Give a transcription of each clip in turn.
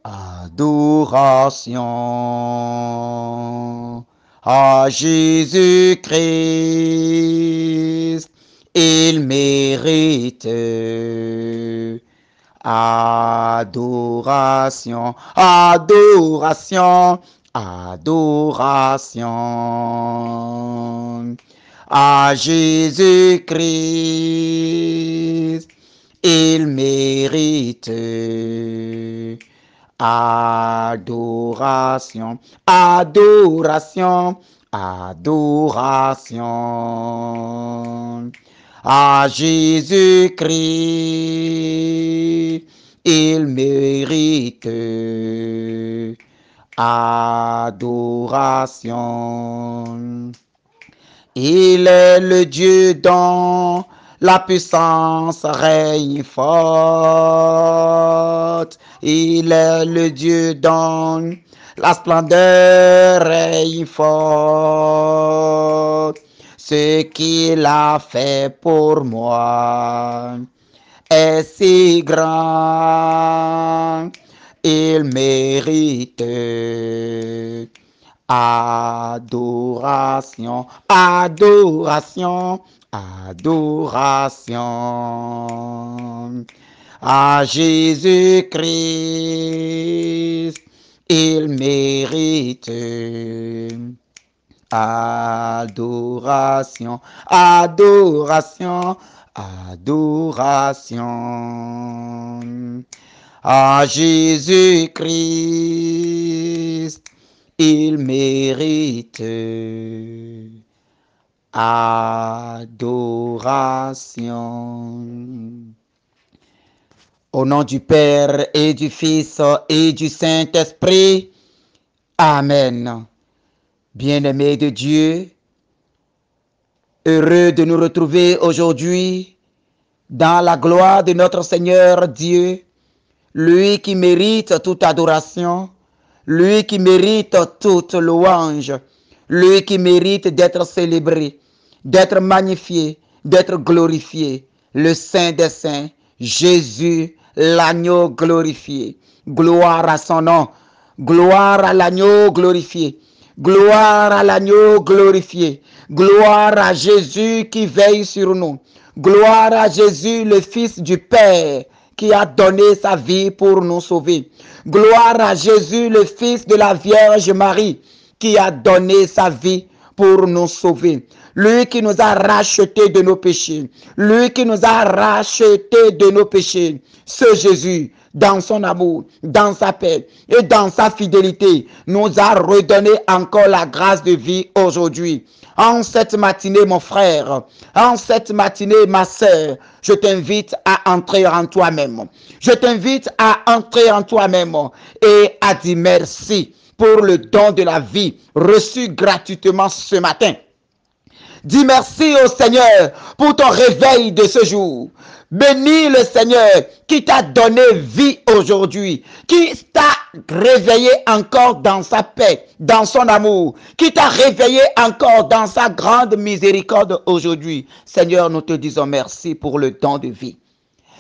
Adoration à Jésus-Christ, il mérite. Adoration, adoration, adoration à Jésus-Christ, il mérite. Adoration, adoration, adoration à Jésus-Christ, il mérite. Adoration. Il est le Dieu dont la puissance règne forte. Il est le Dieu dont la splendeur règne forte. Ce qu'il a fait pour moi est si grand. Il mérite adoration, adoration, adoration à Jésus-Christ, il mérite adoration, adoration, adoration à Jésus-Christ, il mérite adoration. Au nom du Père et du Fils et du Saint-Esprit, Amen. Bien-aimés de Dieu, heureux de nous retrouver aujourd'hui dans la gloire de notre Seigneur Dieu, lui qui mérite toute adoration, lui qui mérite toute louange, lui qui mérite d'être célébré, d'être magnifié, d'être glorifié, le Saint des Saints, Jésus, l'agneau glorifié. Gloire à son nom, gloire à l'agneau glorifié, gloire à l'agneau glorifié, gloire à Jésus qui veille sur nous, gloire à Jésus, le Fils du Père, qui a donné sa vie pour nous sauver. Gloire à Jésus, le Fils de la Vierge Marie, qui a donné sa vie pour nous sauver. Lui qui nous a rachetés de nos péchés. Lui qui nous a rachetés de nos péchés. Ce Jésus, dans son amour, dans sa paix et dans sa fidélité, nous a redonné encore la grâce de vie aujourd'hui. En cette matinée, mon frère, en cette matinée, ma sœur, je t'invite à entrer en toi-même. Je t'invite à entrer en toi-même et à dire merci pour le don de la vie reçu gratuitement ce matin. Dis merci au Seigneur pour ton réveil de ce jour. Bénis le Seigneur qui t'a donné vie aujourd'hui, qui t'a réveillé encore dans sa paix, dans son amour, qui t'a réveillé encore dans sa grande miséricorde aujourd'hui. Seigneur, nous te disons merci pour le don de vie.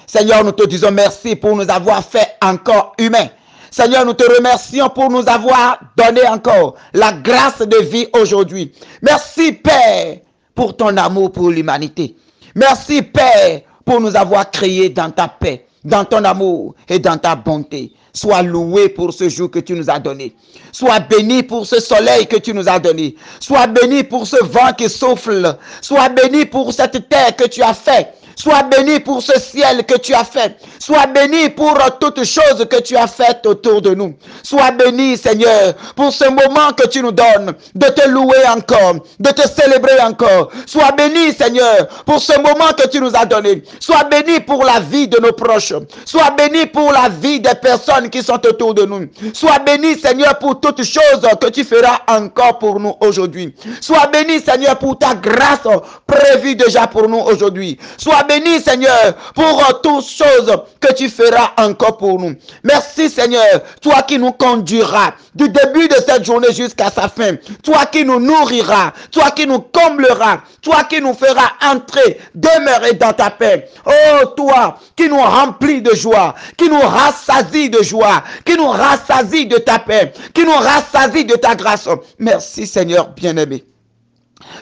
Seigneur, nous te disons merci pour nous avoir fait encore humains. Seigneur, nous te remercions pour nous avoir donné encore la grâce de vie aujourd'hui. Merci, Père, pour ton amour pour l'humanité. Merci, Père, pour nous avoir créés dans ta paix, dans ton amour et dans ta bonté. Sois loué pour ce jour que tu nous as donné. Sois béni pour ce soleil que tu nous as donné. Sois béni pour ce vent qui souffle. Sois béni pour cette terre que tu as faite. Sois béni pour ce ciel que tu as fait. Sois béni pour toutes choses que tu as faites autour de nous. Sois béni, Seigneur, pour ce moment que tu nous donnes de te louer encore, de te célébrer encore. Sois béni, Seigneur, pour ce moment que tu nous as donné. Sois béni pour la vie de nos proches. Sois béni pour la vie des personnes qui sont autour de nous. Sois béni, Seigneur, pour toutes choses que tu feras encore pour nous aujourd'hui. Sois béni, Seigneur, pour ta grâce prévue déjà pour nous aujourd'hui. Sois bénis, Seigneur, pour toutes choses que tu feras encore pour nous. Merci, Seigneur, toi qui nous conduiras du début de cette journée jusqu'à sa fin. Toi qui nous nourriras, toi qui nous combleras, toi qui nous feras entrer, demeurer dans ta paix. Oh, toi qui nous remplis de joie, qui nous rassasie de joie, qui nous rassasie de ta paix, qui nous rassasie de ta grâce. Merci, Seigneur bien-aimé.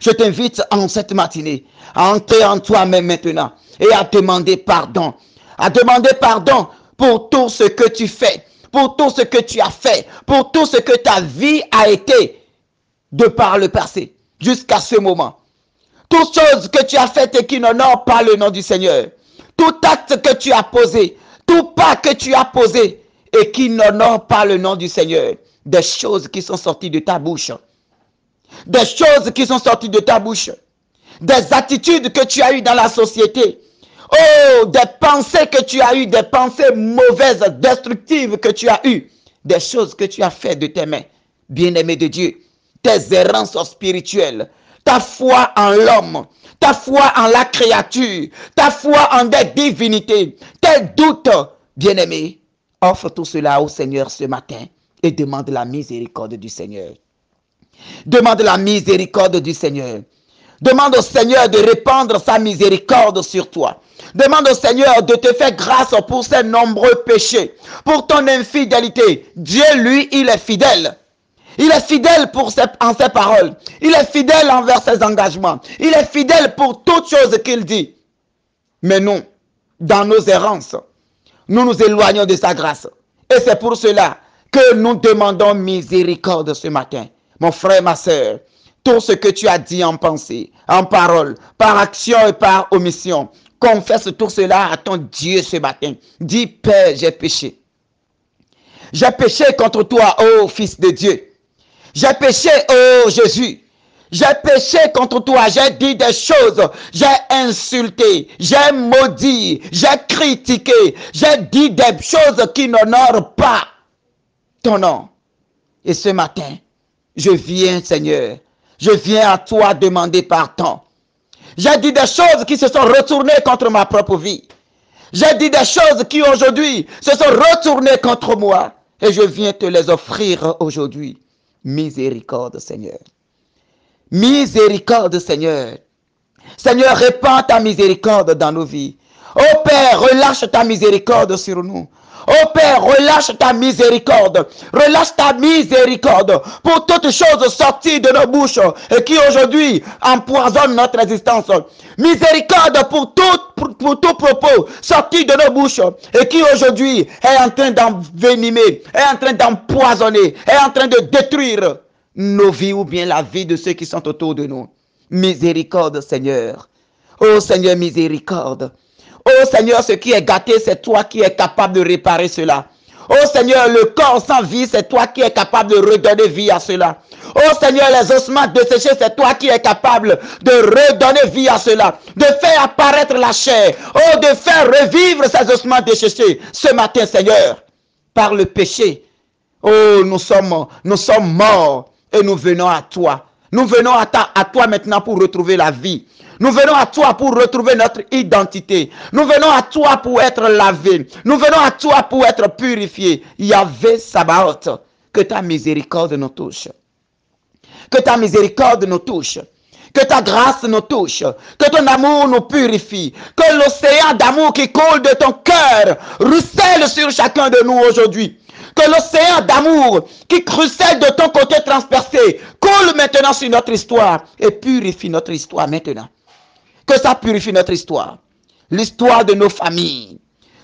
Je t'invite en cette matinée à entrer en toi-même maintenant et à demander pardon. À demander pardon pour tout ce que tu fais, pour tout ce que tu as fait, pour tout ce que ta vie a été de par le passé jusqu'à ce moment. Toutes choses que tu as faites et qui n'honorent pas le nom du Seigneur. Tout acte que tu as posé, tout pas que tu as posé et qui n'honorent pas le nom du Seigneur. Des choses qui sont sorties de ta bouche. Des choses qui sont sorties de ta bouche. Des attitudes que tu as eues dans la société. Oh, des pensées que tu as eues, des pensées mauvaises, destructives que tu as eues. Des choses que tu as faites de tes mains, bien-aimé de Dieu. Tes errances spirituelles, ta foi en l'homme, ta foi en la créature, ta foi en des divinités, tes doutes, bien-aimé. Offre tout cela au Seigneur ce matin et demande la miséricorde du Seigneur. Demande la miséricorde du Seigneur. Demande au Seigneur de répandre sa miséricorde sur toi. Demande au Seigneur de te faire grâce pour ses nombreux péchés, pour ton infidélité. Dieu, lui, il est fidèle. Il est fidèle en ses paroles. Il est fidèle envers ses engagements. Il est fidèle pour toutes choses qu'il dit. Mais nous, dans nos errances, nous nous éloignons de sa grâce. Et c'est pour cela que nous demandons miséricorde ce matin. Mon frère, ma soeur, tout ce que tu as dit en pensée, en parole, par action et par omission, confesse tout cela à ton Dieu ce matin. Dis, Père, j'ai péché. J'ai péché contre toi, ô Fils de Dieu. J'ai péché, ô Jésus. J'ai péché contre toi, j'ai dit des choses, j'ai insulté, j'ai maudit, j'ai critiqué, j'ai dit des choses qui n'honorent pas ton nom. Et ce matin, je viens, Seigneur, je viens à toi demander pardon. J'ai dit des choses qui se sont retournées contre ma propre vie. J'ai dit des choses qui aujourd'hui se sont retournées contre moi. Et je viens te les offrir aujourd'hui. Miséricorde, Seigneur. Miséricorde, Seigneur. Seigneur, répands ta miséricorde dans nos vies. Oh Père, relâche ta miséricorde sur nous. Oh Père, relâche ta miséricorde. Relâche ta miséricorde pour toutes choses sorties de nos bouches et qui aujourd'hui empoisonnent notre existence. Miséricorde pour tout propos sorti de nos bouches et qui aujourd'hui est en train d'envenimer, est en train d'empoisonner, est en train de détruire nos vies ou bien la vie de ceux qui sont autour de nous. Miséricorde, Seigneur. Oh Seigneur, miséricorde. Oh Seigneur, ce qui est gâté, c'est toi qui es capable de réparer cela. Oh Seigneur, le corps sans vie, c'est toi qui es capable de redonner vie à cela. Oh Seigneur, les ossements desséchés, c'est toi qui es capable de redonner vie à cela. De faire apparaître la chair. Oh, de faire revivre ces ossements desséchés. Ce matin, Seigneur, par le péché, oh, nous sommes morts et nous venons à toi. Nous venons à toi maintenant pour retrouver la vie. Nous venons à toi pour retrouver notre identité. Nous venons à toi pour être lavés. Nous venons à toi pour être purifiés. Yahvé Sabaoth, que ta miséricorde nous touche. Que ta miséricorde nous touche. Que ta grâce nous touche. Que ton amour nous purifie. Que l'océan d'amour qui coule de ton cœur ruisselle sur chacun de nous aujourd'hui. Que l'océan d'amour qui ruisselle de ton côté transpercé coule maintenant sur notre histoire et purifie notre histoire maintenant. Que ça purifie notre histoire. L'histoire de nos familles.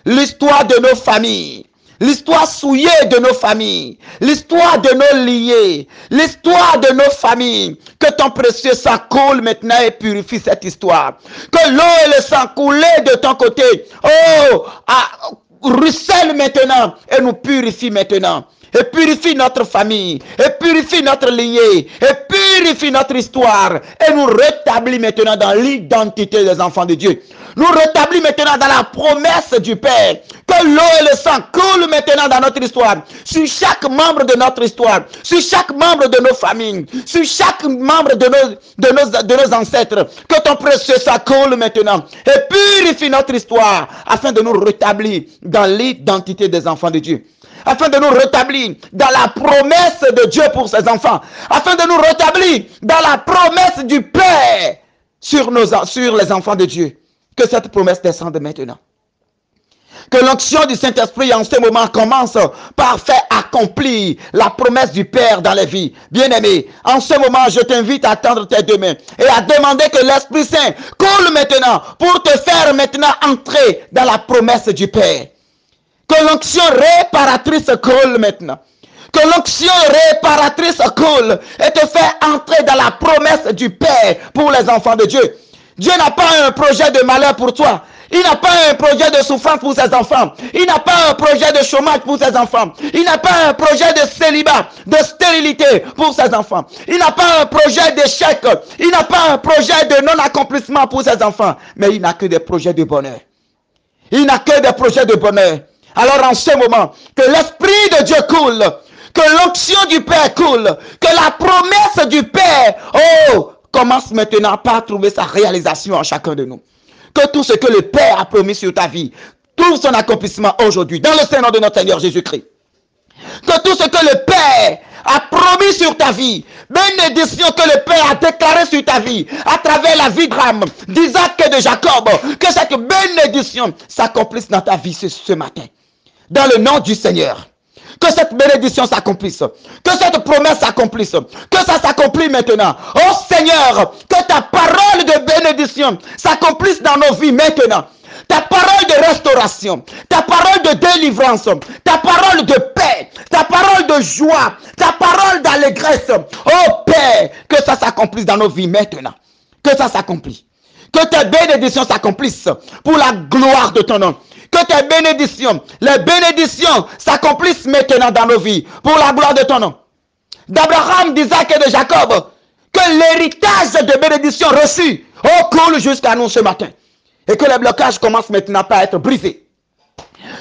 L'histoire de nos familles. L'histoire souillée de nos familles. L'histoire de nos liés. L'histoire de nos familles. Que ton précieux sang coule maintenant et purifie cette histoire. Que l'eau et le sang coulés de ton côté. Oh, ruisselle maintenant et nous purifie maintenant. Et purifie notre famille. Et purifie notre lignée. Et purifie notre histoire et nous rétablit maintenant dans l'identité des enfants de Dieu. Nous rétablit maintenant dans la promesse du Père. Que l'eau et le sang coulent maintenant dans notre histoire. Sur chaque membre de notre histoire. Sur chaque membre de nos familles. Sur chaque membre de nos ancêtres. Que ton précieux sang coule maintenant. Et purifie notre histoire. Afin de nous rétablir dans l'identité des enfants de Dieu. Afin de nous rétablir dans la promesse de Dieu pour ses enfants. Afin de nous rétablir dans la promesse du Père sur les enfants de Dieu. Que cette promesse descende maintenant. Que l'onction du Saint-Esprit en ce moment commence par faire accomplir la promesse du Père dans les vies. Bien-aimé, en ce moment, je t'invite à tendre tes deux mains et à demander que l'Esprit Saint coule maintenant pour te faire maintenant entrer dans la promesse du Père. Que l'onction réparatrice coule maintenant. Que l'onction réparatrice coule et te fait entrer dans la promesse du Père pour les enfants de Dieu. Dieu n'a pas un projet de malheur pour toi. Il n'a pas un projet de souffrance pour ses enfants. Il n'a pas un projet de chômage pour ses enfants. Il n'a pas un projet de célibat, de stérilité pour ses enfants. Il n'a pas un projet d'échec. Il n'a pas un projet de non-accomplissement pour ses enfants. Mais il n'a que des projets de bonheur. Il n'a que des projets de bonheur. Alors en ce moment, que l'Esprit de Dieu coule. Que l'onction du Père coule. Que la promesse du Père, commence maintenant par trouver sa réalisation en chacun de nous. Que tout ce que le Père a promis sur ta vie trouve son accomplissement aujourd'hui dans le Seigneur de notre Seigneur Jésus-Christ. Que tout ce que le Père a promis sur ta vie, bénédiction que le Père a déclaré sur ta vie à travers la vie d'Abraham, d'Isaac et de Jacob, que cette bénédiction s'accomplisse dans ta vie ce matin. Dans le nom du Seigneur. Que cette bénédiction s'accomplisse. Que cette promesse s'accomplisse. Que ça s'accomplit maintenant. Oh Seigneur, que ta parole de bénédiction s'accomplisse dans nos vies maintenant. Ta parole de restauration, ta parole de délivrance, ta parole de paix, ta parole de joie, ta parole d'allégresse. Oh Père, que ça s'accomplisse dans nos vies maintenant. Que ça s'accomplisse. Que tes bénédictions s'accomplissent pour la gloire de ton nom. Que tes bénédictions, les bénédictions s'accomplissent maintenant dans nos vies pour la gloire de ton nom. D'Abraham, d'Isaac et de Jacob, que l'héritage de bénédictions reçues coule jusqu'à nous ce matin. Et que les blocages commencent maintenant par être brisés.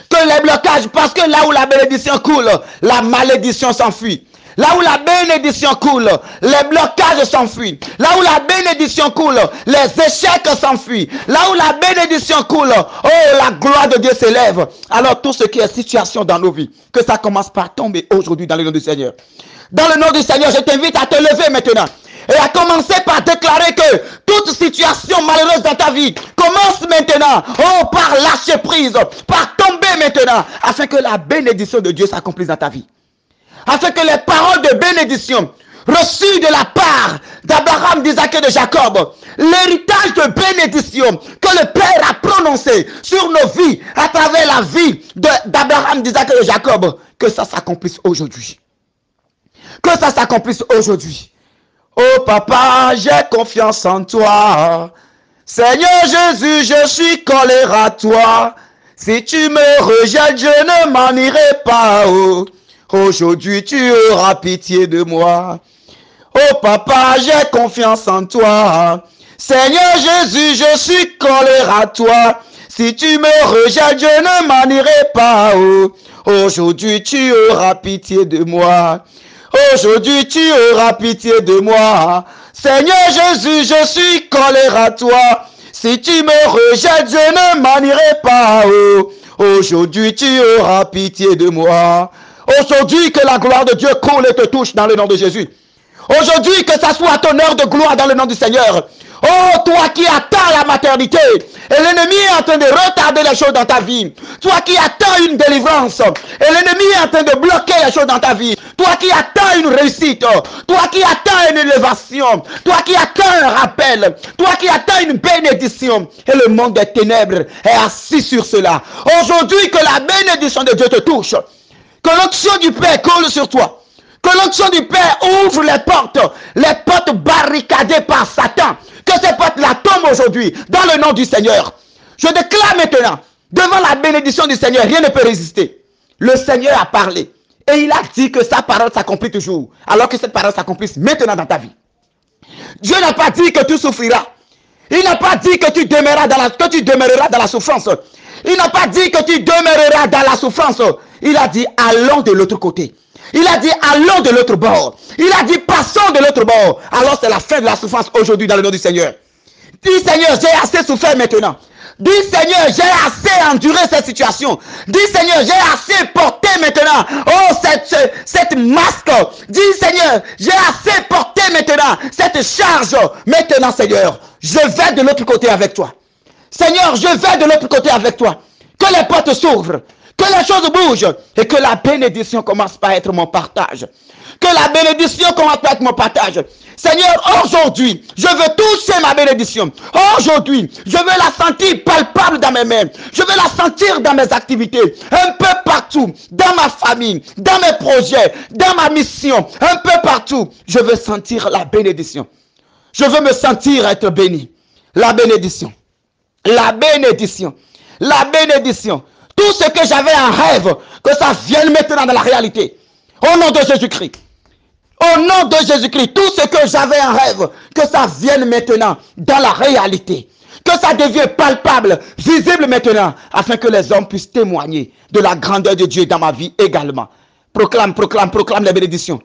Que les blocages, parce que là où la bénédiction coule, la malédiction s'enfuit. Là où la bénédiction coule, les blocages s'enfuient. Là où la bénédiction coule, les échecs s'enfuient. Là où la bénédiction coule, la gloire de Dieu s'élève. Alors tout ce qui est situation dans nos vies, que ça commence par tomber aujourd'hui dans le nom du Seigneur. Dans le nom du Seigneur, je t'invite à te lever maintenant. Et à commencer par déclarer que toute situation malheureuse dans ta vie commence maintenant, par lâcher prise, par tomber maintenant, afin que la bénédiction de Dieu s'accomplisse dans ta vie. Afin que les paroles de bénédiction reçues de la part d'Abraham, d'Isaac et de Jacob, l'héritage de bénédiction que le Père a prononcé sur nos vies, à travers la vie d'Abraham, d'Isaac et de Jacob, que ça s'accomplisse aujourd'hui. Que ça s'accomplisse aujourd'hui. Oh papa, j'ai confiance en toi. Seigneur Jésus, je suis collé à toi. Si tu me rejettes, je ne m'en irai pas. Aujourd'hui, tu auras pitié de moi. Oh papa, j'ai confiance en toi. Seigneur Jésus, je suis collé à toi. Si tu me rejettes, je ne m'en irai pas. Aujourd'hui, tu auras pitié de moi. Aujourd'hui, tu auras pitié de moi. Seigneur Jésus, je suis collé à toi. Si tu me rejettes, je ne m'en irai pas. Aujourd'hui, tu auras pitié de moi. Aujourd'hui, que la gloire de Dieu coule et te touche dans le nom de Jésus. Aujourd'hui, que ça soit ton heure de gloire dans le nom du Seigneur. Oh, toi qui attends la maternité, et l'ennemi est en train de retarder les choses dans ta vie. Toi qui attends une délivrance, et l'ennemi est en train de bloquer les choses dans ta vie. Toi qui attends une réussite, toi qui attends une élévation, toi qui attends un rappel, toi qui attends une bénédiction, et le monde des ténèbres est assis sur cela. Aujourd'hui, que la bénédiction de Dieu te touche. Que l'onction du Père coule sur toi. Que l'onction du Père ouvre les portes barricadées par Satan. Que ces portes-là tombent aujourd'hui, dans le nom du Seigneur. Je déclare maintenant, devant la bénédiction du Seigneur, rien ne peut résister. Le Seigneur a parlé. Et il a dit que sa parole s'accomplit toujours. Alors que cette parole s'accomplisse maintenant dans ta vie. Dieu n'a pas dit que tu souffriras. Il n'a pas dit que tu demeureras dans la souffrance. Il n'a pas dit que tu demeureras dans la souffrance. Il a dit allons de l'autre côté. Il a dit allons de l'autre bord. Il a dit passons de l'autre bord. Alors c'est la fin de la souffrance aujourd'hui dans le nom du Seigneur. Dis Seigneur, j'ai assez souffert maintenant. Dis Seigneur, j'ai assez enduré cette situation. Dis Seigneur, j'ai assez porté maintenant. Oh, cette masque. Dis Seigneur, j'ai assez porté maintenant cette charge. Maintenant Seigneur, je vais de l'autre côté avec toi. Seigneur, je vais de l'autre côté avec toi. Que les portes s'ouvrent. Que les choses bougent et que la bénédiction commence par être mon partage. Que la bénédiction commence par être mon partage. Seigneur, aujourd'hui, je veux toucher ma bénédiction. Aujourd'hui, je veux la sentir palpable dans mes mains. Je veux la sentir dans mes activités. Un peu partout, dans ma famille, dans mes projets, dans ma mission. Un peu partout, je veux sentir la bénédiction. Je veux me sentir être béni. La bénédiction. La bénédiction. La bénédiction. Tout ce que j'avais en rêve, que ça vienne maintenant dans la réalité. Au nom de Jésus-Christ. Au nom de Jésus-Christ. Tout ce que j'avais en rêve, que ça vienne maintenant dans la réalité. Que ça devienne palpable, visible maintenant, afin que les hommes puissent témoigner de la grandeur de Dieu dans ma vie également. Proclame, proclame, proclame les bénédictions.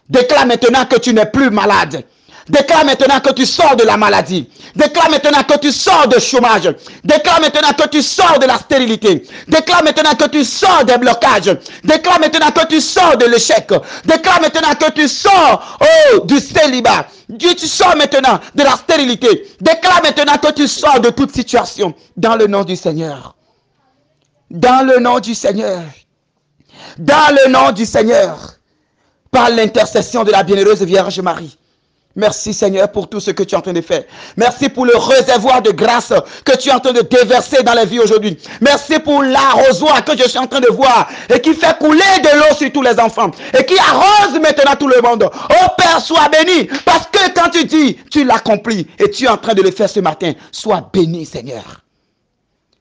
Déclare maintenant que tu n'es plus malade. Déclare maintenant que tu sors de la maladie. Déclare maintenant que tu sors du chômage. Déclare maintenant que tu sors de la stérilité. Déclare maintenant que tu sors des blocages. Déclare maintenant que tu sors de l'échec. Déclare maintenant que tu sors du célibat. Tu sors maintenant de la stérilité. Déclare maintenant que tu sors de toute situation. Dans le nom du Seigneur. Dans le nom du Seigneur. Dans le nom du Seigneur. Par l'intercession de la bienheureuse Vierge Marie. Merci Seigneur pour tout ce que tu es en train de faire. Merci pour le réservoir de grâce que tu es en train de déverser dans les vies aujourd'hui. Merci pour l'arrosoir que je suis en train de voir et qui fait couler de l'eau sur tous les enfants et qui arrose maintenant tout le monde. Oh Père, sois béni parce que quand tu dis, tu l'accomplis et tu es en train de le faire ce matin. Sois béni Seigneur.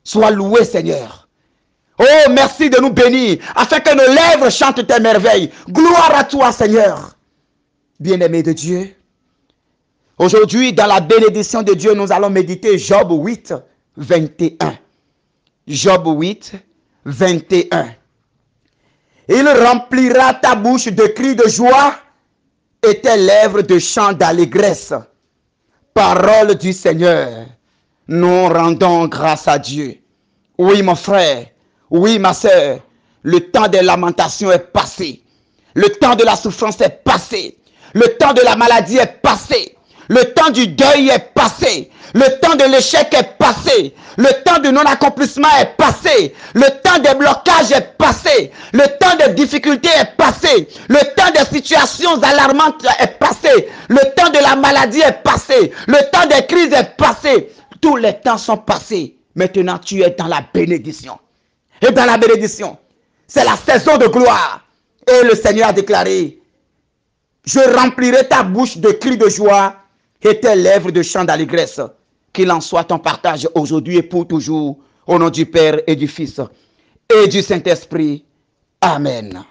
Sois loué Seigneur. Oh merci de nous bénir afin que nos lèvres chantent tes merveilles. Gloire à toi Seigneur. Bien-aimé de Dieu. Aujourd'hui, dans la bénédiction de Dieu, nous allons méditer Job 8, 21. Job 8, 21. Il remplira ta bouche de cris de joie et tes lèvres de chants d'allégresse. Parole du Seigneur. Nous rendons grâce à Dieu. Oui, mon frère. Oui, ma soeur. Le temps des lamentations est passé. Le temps de la souffrance est passé. Le temps de la maladie est passé. Le temps du deuil est passé. Le temps de l'échec est passé. Le temps du non-accomplissement est passé. Le temps des blocages est passé. Le temps des difficultés est passé. Le temps des situations alarmantes est passé. Le temps de la maladie est passé. Le temps des crises est passé. Tous les temps sont passés. Maintenant, tu es dans la bénédiction. Et dans la bénédiction, c'est la saison de gloire. Et le Seigneur a déclaré, je remplirai ta bouche de cris de joie et tes lèvres de chants d'allégresse. Qu'il en soit ton partage aujourd'hui et pour toujours. Au nom du Père et du Fils et du Saint-Esprit. Amen.